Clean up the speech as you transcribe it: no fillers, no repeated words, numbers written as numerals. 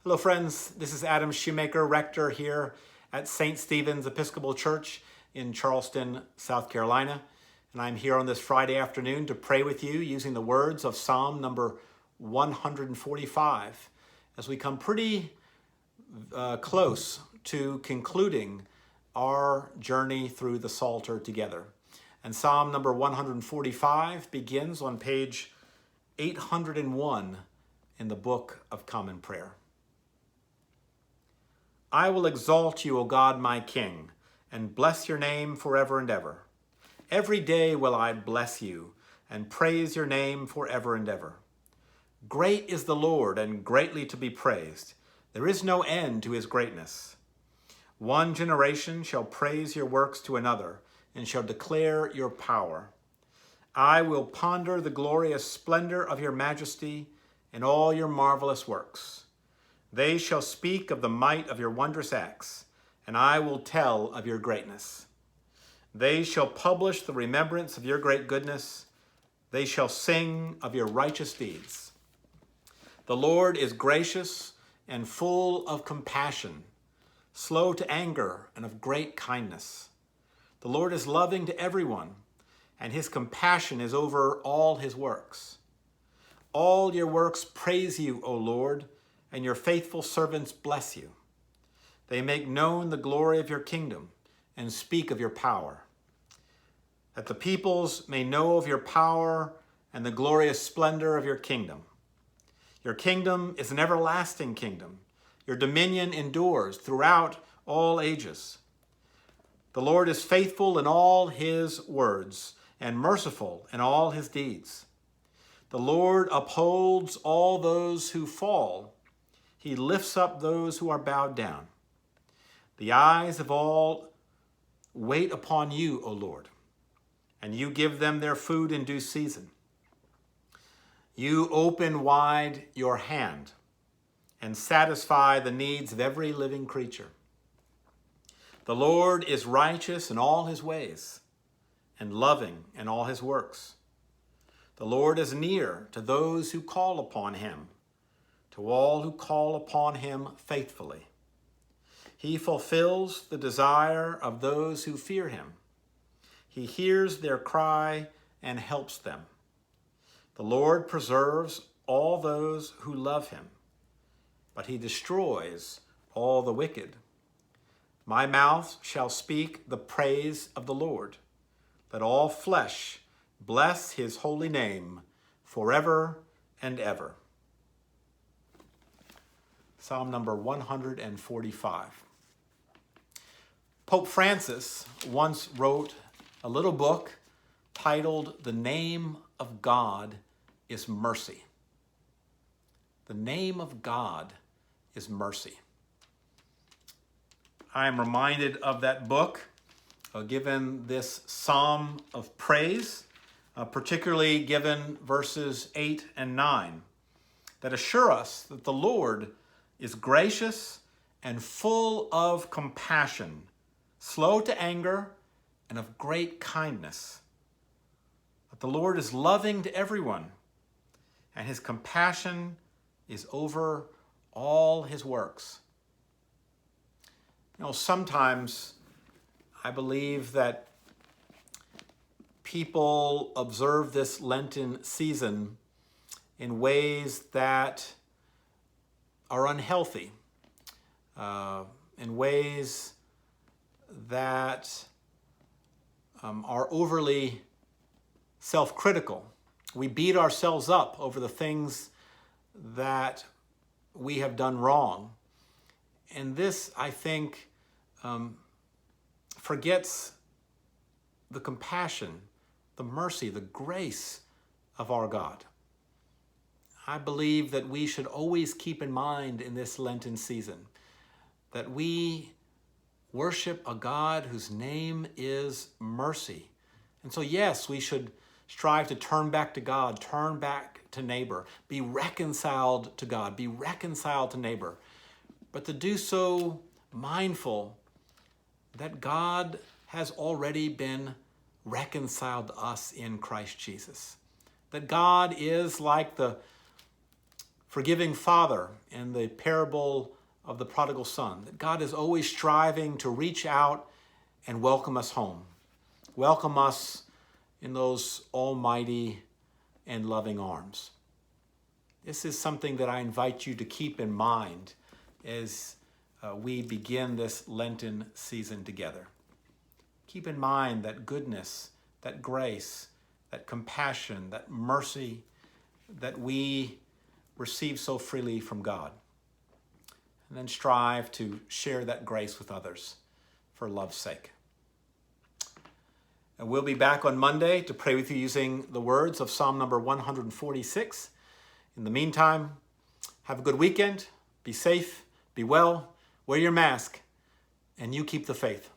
Hello friends, this is Adam Shoemaker, rector here at St. Stephen's Episcopal Church in Charleston, South Carolina. And I'm here on this Friday afternoon to pray with you using the words of Psalm number 145 as we come pretty close to concluding our journey through the Psalter together. And Psalm number 145 begins on page 801 in the Book of Common Prayer. I will exalt you, O God, my King, and bless your name forever and ever. Every day will I bless you and praise your name forever and ever. Great is the Lord and greatly to be praised. There is no end to his greatness. One generation shall praise your works to another and shall declare your power. I will ponder the glorious splendor of your majesty and all your marvelous works. They shall speak of the might of your wondrous acts, and I will tell of your greatness. They shall publish the remembrance of your great goodness. They shall sing of your righteous deeds. The Lord is gracious and full of compassion, slow to anger and of great kindness. The Lord is loving to everyone, and his compassion is over all his works. All your works praise you, O Lord, and your faithful servants bless you. They make known the glory of your kingdom and speak of your power, that the peoples may know of your power and the glorious splendor of your kingdom. Your kingdom is an everlasting kingdom. Your dominion endures throughout all ages. The Lord is faithful in all his words and merciful in all his deeds. The Lord upholds all those who fall. He lifts up those who are bowed down. The eyes of all wait upon you, O Lord, and you give them their food in due season. You open wide your hand and satisfy the needs of every living creature. The Lord is righteous in all his ways and loving in all his works. The Lord is near to those who call upon him, to all who call upon him faithfully. He fulfills the desire of those who fear him. He hears their cry and helps them. The Lord preserves all those who love him, but he destroys all the wicked. My mouth shall speak the praise of the Lord. Let all flesh bless his holy name forever and ever. Psalm number 145. Pope Francis once wrote a little book titled The Name of God is Mercy. The name of God is mercy. I am reminded of that book, given this psalm of praise, particularly given verses 8 and 9, that assure us that the Lord is gracious and full of compassion, slow to anger, and of great kindness. That the Lord is loving to everyone, and his compassion is over all his works. You know, sometimes I believe that people observe this Lenten season in ways that are unhealthy, in ways that are overly self-critical. We beat ourselves up over the things that we have done wrong. And this, I think, forgets the compassion, the mercy, the grace of our God. I believe that we should always keep in mind in this Lenten season that we worship a God whose name is mercy. And so, yes, we should strive to turn back to God, turn back to neighbor, be reconciled to God, be reconciled to neighbor, but to do so mindful that God has already been reconciled to us in Christ Jesus. That God is like the forgiving Father in the parable of the prodigal son, that God is always striving to reach out and welcome us home, welcome us in those almighty and loving arms. This is something that I invite you to keep in mind as we begin this Lenten season together. Keep in mind that goodness, that grace, that compassion, that mercy that we receive so freely from God. And then strive to share that grace with others for love's sake. And we'll be back on Monday to pray with you using the words of Psalm number 146. In the meantime, have a good weekend, be safe, be well, wear your mask, and you keep the faith.